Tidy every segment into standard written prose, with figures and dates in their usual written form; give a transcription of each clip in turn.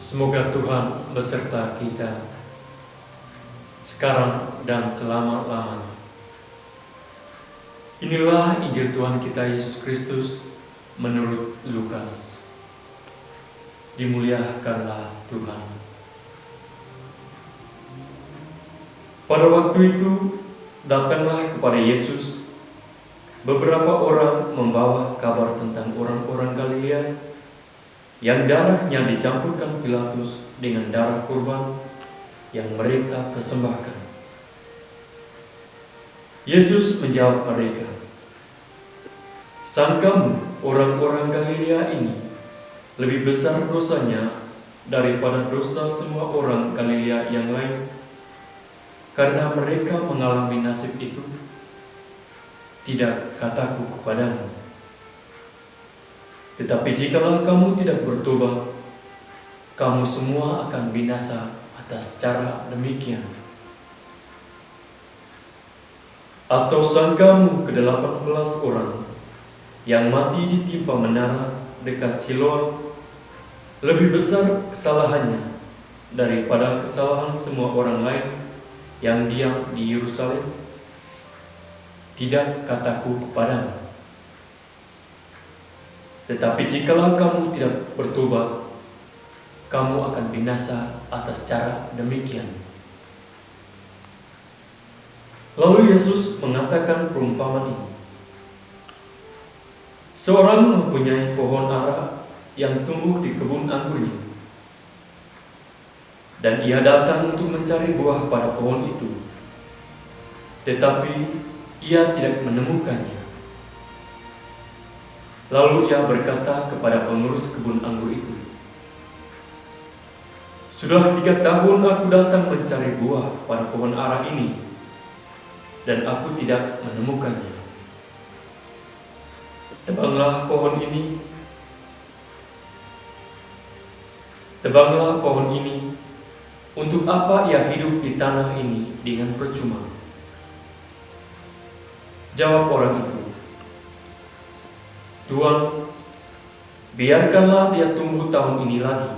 Semoga Tuhan beserta kita sekarang dan selama-lamanya. Inilah Injil Tuhan kita Yesus Kristus menurut Lukas. Dimuliakanlah Tuhan. Pada waktu itu datanglah kepada Yesus beberapa orang membawa kabar tentang orang-orang Galilea yang darahnya dicampurkan Pilatus dengan darah kurban yang mereka persembahkan. Yesus menjawab mereka, "Sangkamu orang-orang Galilea ini lebih besar dosanya daripada dosa semua orang Galilea yang lain, karena mereka mengalami nasib itu? Tidak, kataku kepadamu. Tetapi jikalau kamu tidak bertobat, kamu semua akan binasa atas cara demikian. Atau sangkamu ke-18 orang yang mati ditimpa menara dekat Siloam lebih besar kesalahannya daripada kesalahan semua orang lain yang diam di Yerusalem? Tidak, kataku kepadamu. Tetapi jikalau kamu tidak bertobat, kamu akan binasa atas cara demikian." Lalu Yesus mengatakan perumpamaan ini. Seorang mempunyai pohon ara yang tumbuh di kebun anggurnya, dan ia datang untuk mencari buah pada pohon itu, tetapi ia tidak menemukannya. Lalu ia berkata kepada pengurus kebun anggur itu, "Sudah 3 tahun aku datang mencari buah pada pohon ara ini, dan aku tidak menemukannya. Tebanglah pohon ini. Untuk apa ia hidup di tanah ini dengan percuma?" Jawab orang itu, "Tuan, biarkanlah dia tumbuh tahun ini lagi.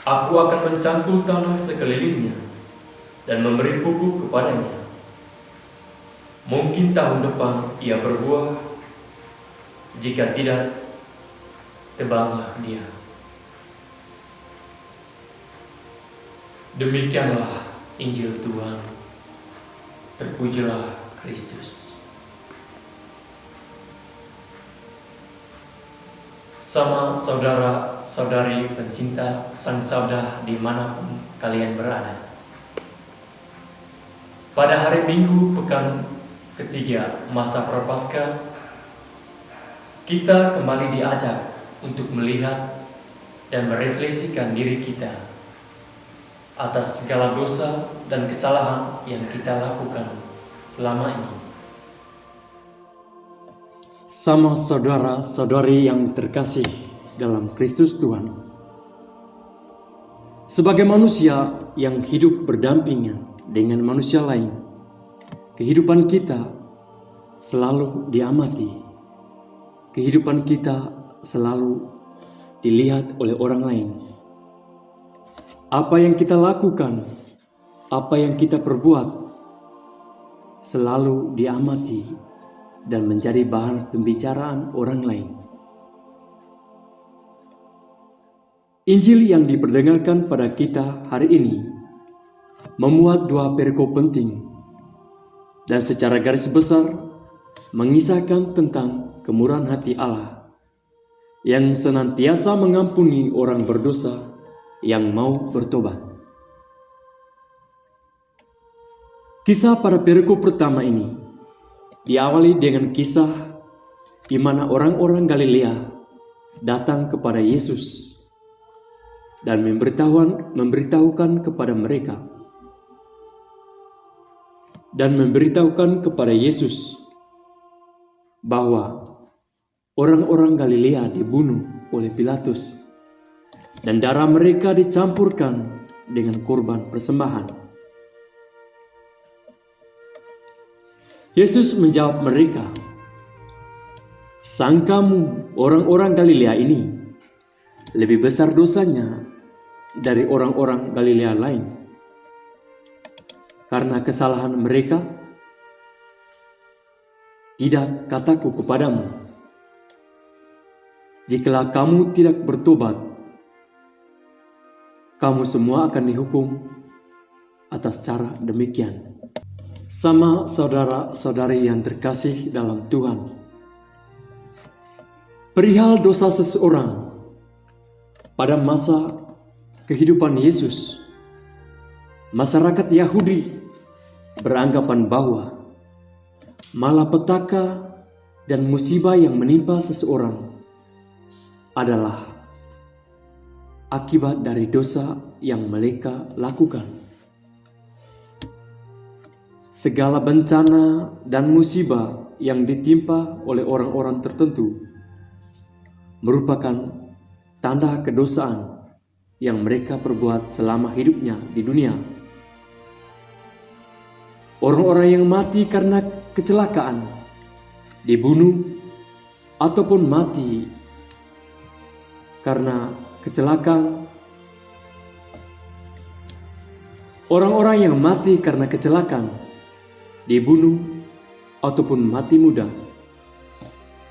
Aku akan mencangkul tanah sekelilingnya dan memberi pupuk kepadanya. Mungkin tahun depan ia berbuah, jika tidak, tebanglah dia." Demikianlah Injil Tuhan. Terpujilah Kristus. Sama saudara-saudari pencinta Sang Sabda dimanapun kalian berada. Pada hari Minggu pekan ketiga masa Prapaskah, kita kembali diajak untuk melihat dan merefleksikan diri kita atas segala dosa dan kesalahan yang kita lakukan selama ini. Sama saudara-saudari yang terkasih dalam Kristus Tuhan, sebagai manusia yang hidup berdampingan dengan manusia lain, kehidupan kita selalu diamati, kehidupan kita selalu dilihat oleh orang lain. Apa yang kita lakukan, apa yang kita perbuat, selalu diamati dan menjadi bahan pembicaraan orang lain. Injil yang diperdengarkan pada kita hari ini memuat 2 perikop penting dan secara garis besar mengisahkan tentang kemurahan hati Allah yang senantiasa mengampuni orang berdosa yang mau bertobat. Kisah pada perikop pertama ini diawali dengan kisah di mana orang-orang Galilea datang kepada Yesus dan memberitahukan kepada Yesus bahwa orang-orang Galilea dibunuh oleh Pilatus dan darah mereka dicampurkan dengan korban persembahan. Yesus menjawab mereka, "Sangkamu orang-orang Galilea ini lebih besar dosanya dari orang-orang Galilea lain. Karena kesalahan mereka, tidak kataku kepadamu, jikalau kamu tidak bertobat, kamu semua akan dihukum atas cara demikian. Sama saudara-saudari yang terkasih dalam Tuhan, perihal dosa seseorang pada masa kehidupan Yesus, masyarakat Yahudi beranggapan bahwa malapetaka dan musibah yang menimpa seseorang adalah akibat dari dosa yang mereka lakukan. Segala bencana dan musibah yang ditimpa oleh orang-orang tertentu merupakan tanda kedosaan yang mereka perbuat selama hidupnya di dunia. Orang-orang yang mati karena kecelakaan, dibunuh, ataupun mati karena kecelakaan. Orang-orang yang mati karena kecelakaan, dibunuh, ataupun mati muda.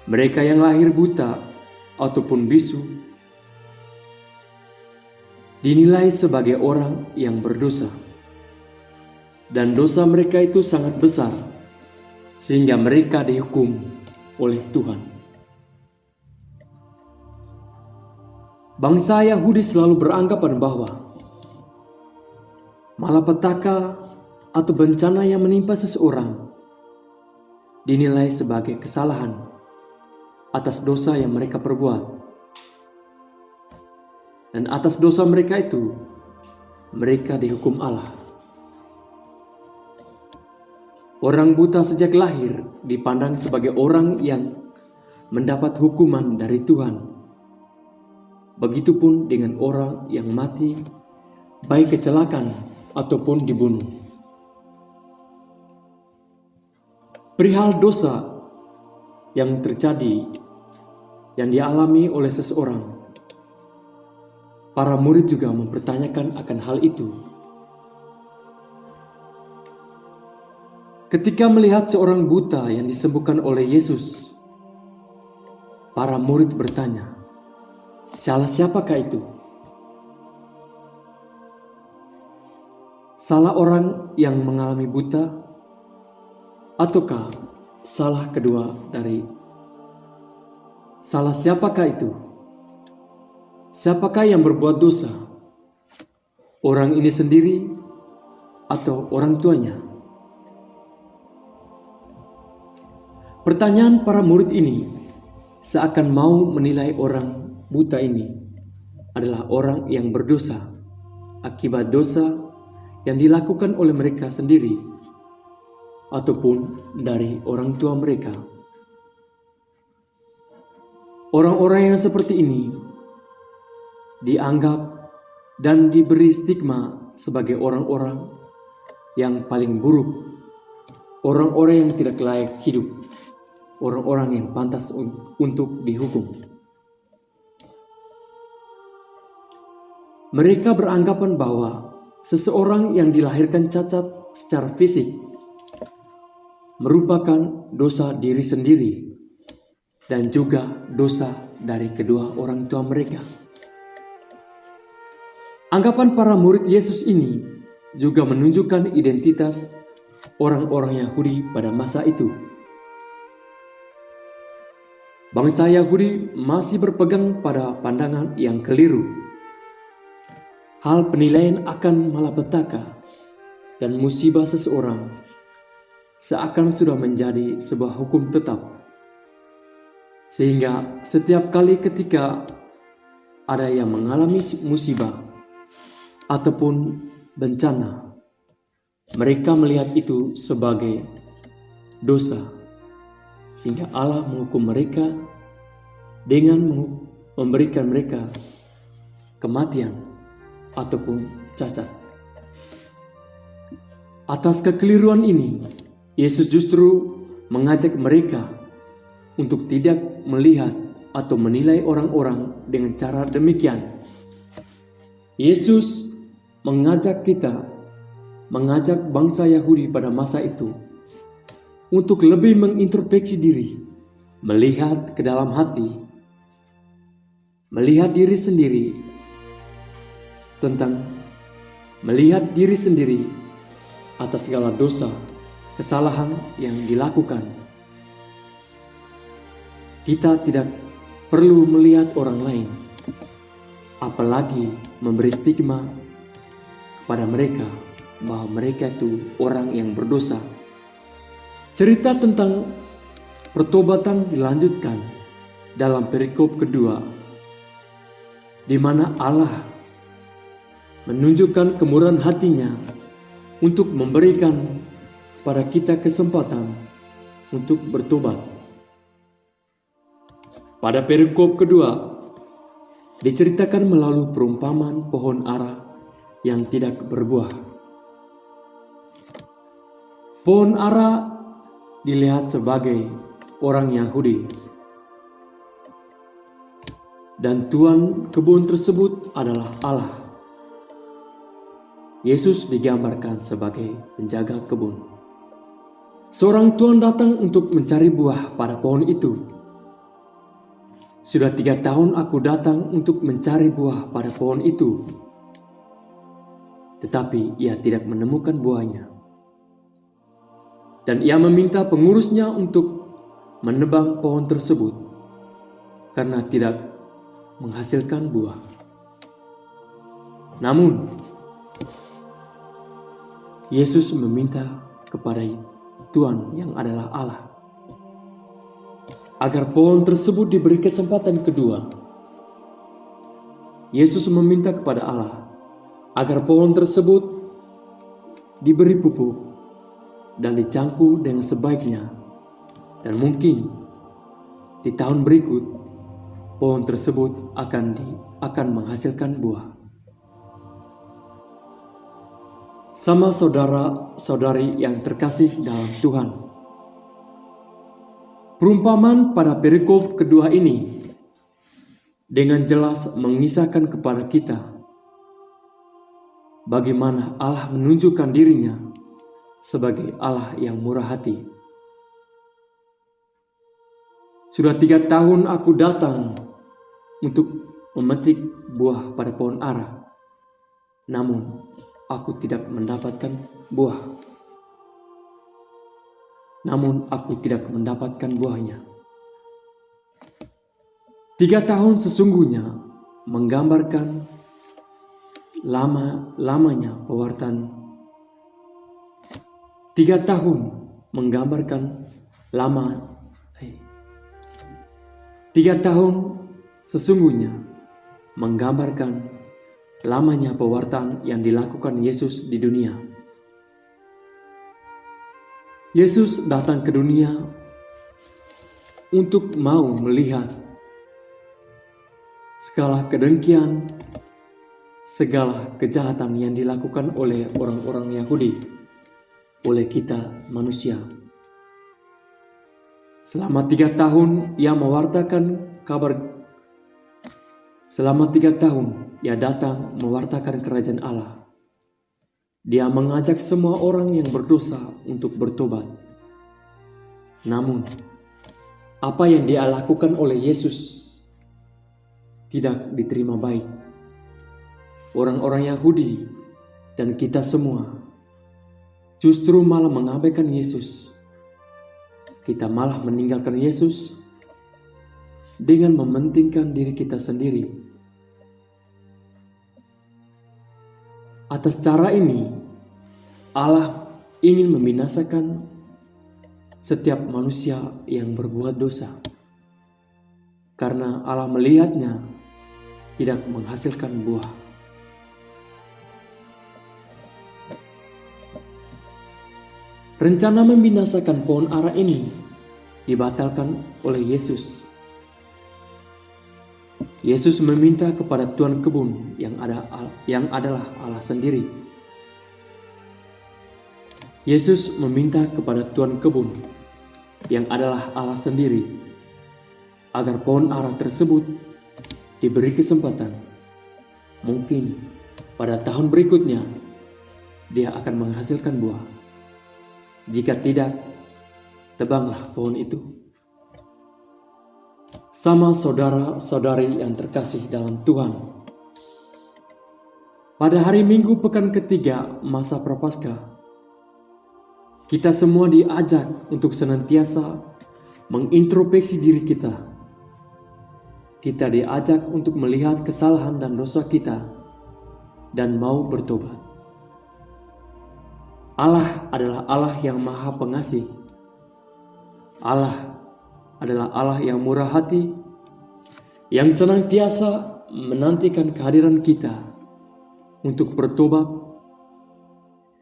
Mereka yang lahir buta ataupun bisu dinilai sebagai orang yang berdosa. Dan dosa mereka itu sangat besar, sehingga mereka dihukum oleh Tuhan. Bangsa Yahudi selalu beranggapan bahwa malapetaka atau bencana yang menimpa seseorang dinilai sebagai kesalahan atas dosa yang mereka perbuat. Dan atas dosa mereka itu, mereka dihukum Allah. Orang buta sejak lahir dipandang sebagai orang yang mendapat hukuman dari Tuhan. Begitupun dengan orang yang mati, baik kecelakaan ataupun dibunuh. Perihal dosa yang terjadi, yang dialami oleh seseorang, para murid juga mempertanyakan akan hal itu. Ketika melihat seorang buta yang disembuhkan oleh Yesus, para murid bertanya, salah siapakah itu? Salah orang yang mengalami buta, ataukah salah kedua dari? Salah siapakah itu? Siapakah yang berbuat dosa? Orang ini sendiri atau orang tuanya? Pertanyaan para murid ini seakan mau menilai orang buta ini adalah orang yang berdosa akibat dosa yang dilakukan oleh mereka sendiri ataupun dari orang tua mereka. Orang-orang yang seperti ini dianggap dan diberi stigma sebagai orang-orang yang paling buruk, orang-orang yang tidak layak hidup, orang-orang yang pantas untuk dihukum. Mereka beranggapan bahwa seseorang yang dilahirkan cacat secara fisik merupakan dosa diri sendiri dan juga dosa dari kedua orang tua mereka. Anggapan para murid Yesus ini juga menunjukkan identitas orang-orang Yahudi pada masa itu. Bangsa Yahudi masih berpegang pada pandangan yang keliru. Hal penilaian akan malapetaka dan musibah seseorang seakan sudah menjadi sebuah hukum tetap. Sehingga setiap kali ketika ada yang mengalami musibah ataupun bencana, mereka melihat itu sebagai dosa. Sehingga Allah menghukum mereka dengan memberikan mereka kematian ataupun cacat. Atas kekeliruan ini, Yesus justru mengajak mereka untuk tidak melihat atau menilai orang-orang dengan cara demikian. Yesus mengajak bangsa Yahudi pada masa itu untuk lebih mengintrospeksi diri, melihat ke dalam hati, melihat diri sendiri atas segala dosa, kesalahan yang dilakukan. Kita tidak perlu melihat orang lain, apalagi memberi stigma kepada mereka bahwa mereka itu orang yang berdosa. Cerita tentang pertobatan dilanjutkan dalam perikop kedua, di mana Allah menunjukkan kemurahan hatinya untuk memberikan kepada kita kesempatan untuk bertobat. Pada perikop kedua diceritakan melalui perumpamaan pohon ara yang tidak berbuah. Pohon ara dilihat sebagai orang Yahudi, dan tuan kebun tersebut adalah Allah. Yesus digambarkan sebagai penjaga kebun. Seorang tuan datang untuk mencari buah pada pohon itu. Sudah 3 tahun aku datang untuk mencari buah pada pohon itu, tetapi ia tidak menemukan buahnya. Dan ia meminta pengurusnya untuk menebang pohon tersebut karena tidak menghasilkan buah. Namun, Yesus meminta kepada Tuhan yang adalah Allah agar pohon tersebut diberi kesempatan kedua. Yesus meminta kepada Allah agar pohon tersebut diberi pupuk dan dicangkul dengan sebaiknya, dan mungkin di tahun berikut pohon tersebut akan menghasilkan buah. Sama saudara-saudari yang terkasih dalam Tuhan, perumpamaan pada perikop kedua ini dengan jelas mengisahkan kepada kita bagaimana Allah menunjukkan dirinya sebagai Allah yang murah hati. Sudah 3 tahun aku datang untuk memetik buah pada pohon ara, namun aku tidak mendapatkan buah. Buahnya. 3 tahun sesungguhnya menggambarkan lamanya pewartaan. 3 tahun menggambarkan 3 tahun sesungguhnya menggambarkan lamanya pewartaan yang dilakukan Yesus di dunia. Yesus datang ke dunia untuk mau melihat segala kedengkian, segala kejahatan yang dilakukan oleh orang-orang Yahudi, oleh kita manusia. Selama 3 tahun ia mewartakan kabar. Selama 3 tahun ia datang mewartakan kerajaan Allah. Dia mengajak semua orang yang berdosa untuk bertobat. Namun, apa yang dia lakukan oleh Yesus tidak diterima baik. Orang-orang Yahudi dan kita semua justru malah mengabaikan Yesus. Kita malah meninggalkan Yesus dengan mementingkan diri kita sendiri. Atas cara ini, Allah ingin membinasakan setiap manusia yang berbuat dosa, karena Allah melihatnya tidak menghasilkan buah. Rencana membinasakan pohon ara ini dibatalkan oleh Yesus. Yesus meminta kepada Tuan kebun yang adalah Allah sendiri. Yesus meminta kepada Tuan kebun yang adalah Allah sendiri agar pohon ara tersebut diberi kesempatan. Mungkin pada tahun berikutnya dia akan menghasilkan buah. Jika tidak, tebanglah pohon itu. Sama saudara-saudari yang terkasih dalam Tuhan, pada hari Minggu pekan ketiga masa Prapaskah, kita semua diajak untuk senantiasa mengintrospeksi diri kita. Kita diajak untuk melihat kesalahan dan dosa kita dan mau bertobat. Allah adalah Allah yang Maha Pengasih. Allah adalah Allah yang murah hati, yang senantiasa menantikan kehadiran kita untuk bertobat,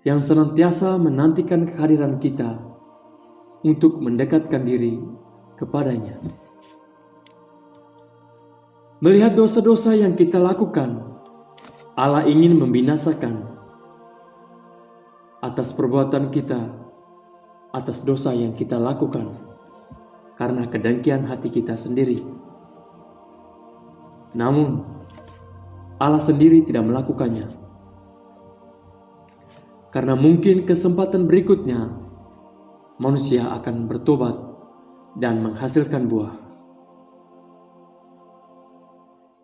yang senantiasa menantikan kehadiran kita untuk mendekatkan diri kepadanya. Melihat dosa-dosa yang kita lakukan, Allah ingin membinasakan atas perbuatan kita, atas dosa yang kita lakukan, karena kedengkian hati kita sendiri. Namun, Allah sendiri tidak melakukannya. Karena mungkin kesempatan berikutnya, manusia akan bertobat dan menghasilkan buah.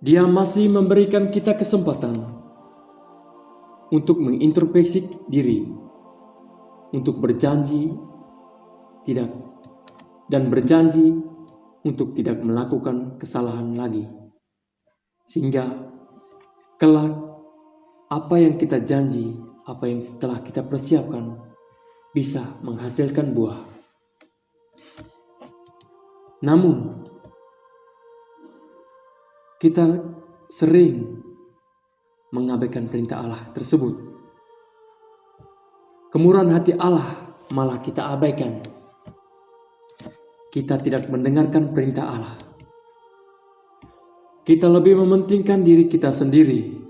Dia masih memberikan kita kesempatan untuk mengintrospeksi diri, untuk berjanji untuk tidak melakukan kesalahan lagi. Sehingga kelak apa yang kita janji, apa yang telah kita persiapkan bisa menghasilkan buah. Namun kita sering mengabaikan perintah Allah tersebut. Kemurahan hati Allah malah kita abaikan. Kita tidak mendengarkan perintah Allah. Kita lebih mementingkan diri kita sendiri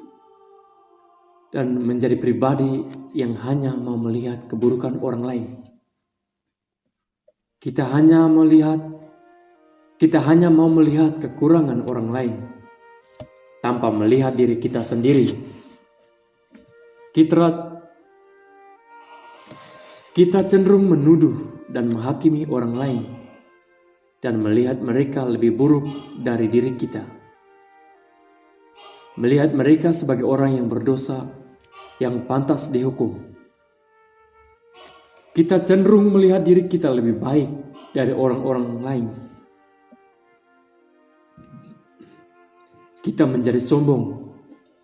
dan menjadi pribadi yang hanya mau melihat keburukan orang lain. Kita hanya mau melihat kekurangan orang lain tanpa melihat diri kita sendiri. Kita cenderung menuduh dan menghakimi orang lain dan melihat mereka lebih buruk dari diri kita. Melihat mereka sebagai orang yang berdosa, yang pantas dihukum. Kita cenderung melihat diri kita lebih baik dari orang-orang lain. Kita menjadi sombong,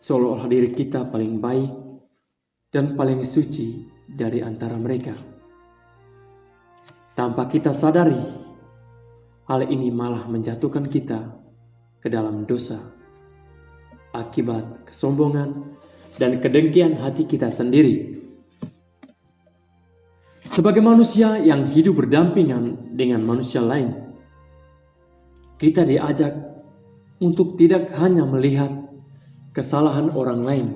seolah-olah diri kita paling baik dan paling suci dari antara mereka. Tanpa kita sadari, hal ini malah menjatuhkan kita ke dalam dosa akibat kesombongan dan kedengkian hati kita sendiri. Sebagai manusia yang hidup berdampingan dengan manusia lain, kita diajak untuk tidak hanya melihat kesalahan orang lain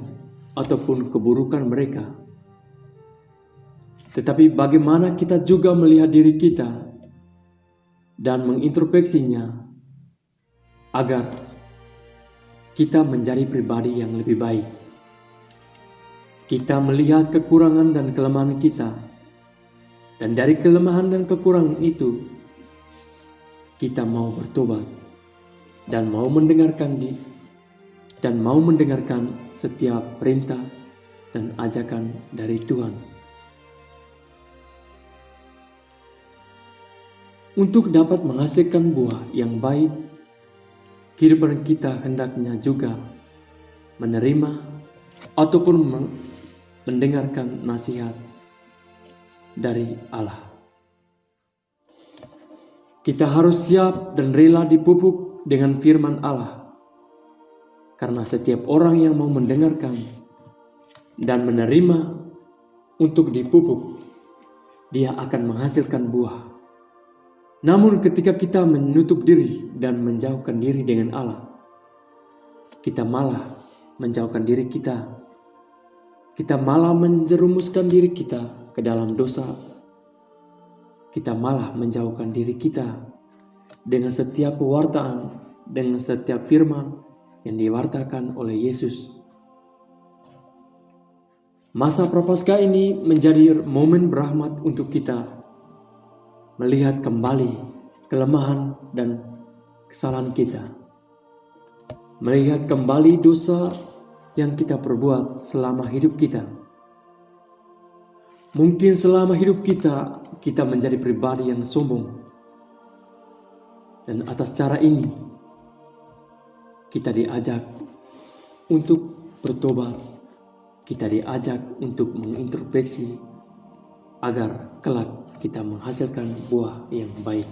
ataupun keburukan mereka, tetapi bagaimana kita juga melihat diri kita dan mengintrospeksinya agar kita menjadi pribadi yang lebih baik. Kita melihat kekurangan dan kelemahan kita, dan dari kelemahan dan kekurangan itu kita mau bertobat dan mau mendengarkan setiap perintah dan ajakan dari Tuhan. Untuk dapat menghasilkan buah yang baik, kehidupan kita hendaknya juga menerima ataupun mendengarkan nasihat dari Allah. Kita harus siap dan rela dipupuk dengan firman Allah, karena setiap orang yang mau mendengarkan dan menerima untuk dipupuk, dia akan menghasilkan buah. Namun ketika kita menutup diri dan menjauhkan diri dengan Allah, kita malah menjauhkan diri kita. Kita malah menjerumuskan diri kita ke dalam dosa. Kita malah menjauhkan diri kita dengan setiap pewartaan, dengan setiap firman yang diwartakan oleh Yesus. Masa Prapaskah ini menjadi momen berahmat untuk kita melihat kembali kelemahan dan kesalahan kita. Melihat kembali dosa yang kita perbuat selama hidup kita. Mungkin selama hidup kita menjadi pribadi yang sombong. Dan atas cara ini, kita diajak untuk bertobat. Kita diajak untuk mengintrospeksi agar kelak kita menghasilkan buah yang baik.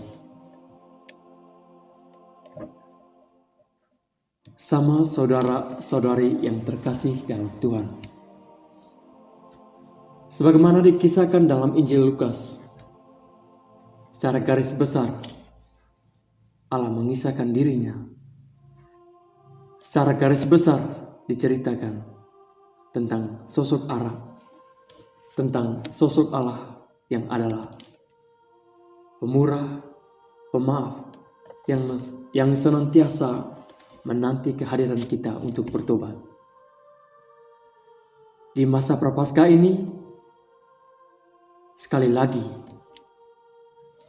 Sama saudara-saudari yang terkasih dalam Tuhan. Sebagaimana dikisahkan dalam Injil Lukas, secara garis besar, Allah mengisahkan dirinya. Secara garis besar diceritakan tentang sosok Allah yang adalah pemurah, pemaaf, yang senantiasa menanti kehadiran kita untuk bertobat. Di masa Prapaskah ini, sekali lagi,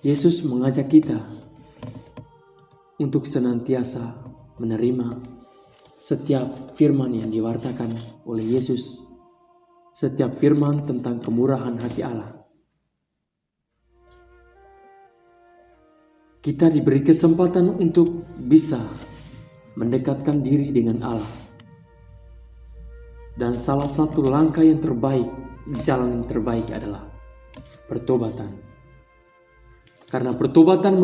Yesus mengajak kita untuk senantiasa menerima setiap firman yang diwartakan oleh Yesus, setiap firman tentang kemurahan hati Allah. Kita diberi kesempatan untuk bisa mendekatkan diri dengan Allah. Dan salah satu langkah yang terbaik, jalan yang terbaik adalah pertobatan. Karena pertobatan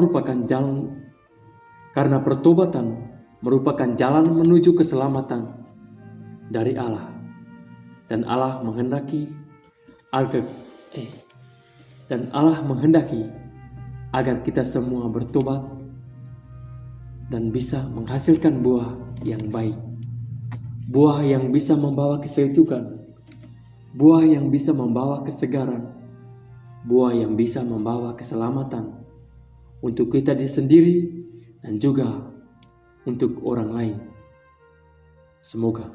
merupakan jalan menuju keselamatan dari Allah. Dan Allah menghendaki agar kita semua bertobat dan bisa menghasilkan buah yang baik. Buah yang bisa membawa kesejukan, buah yang bisa membawa kesegaran, buah yang bisa membawa keselamatan untuk kita sendiri dan juga untuk orang lain. Semoga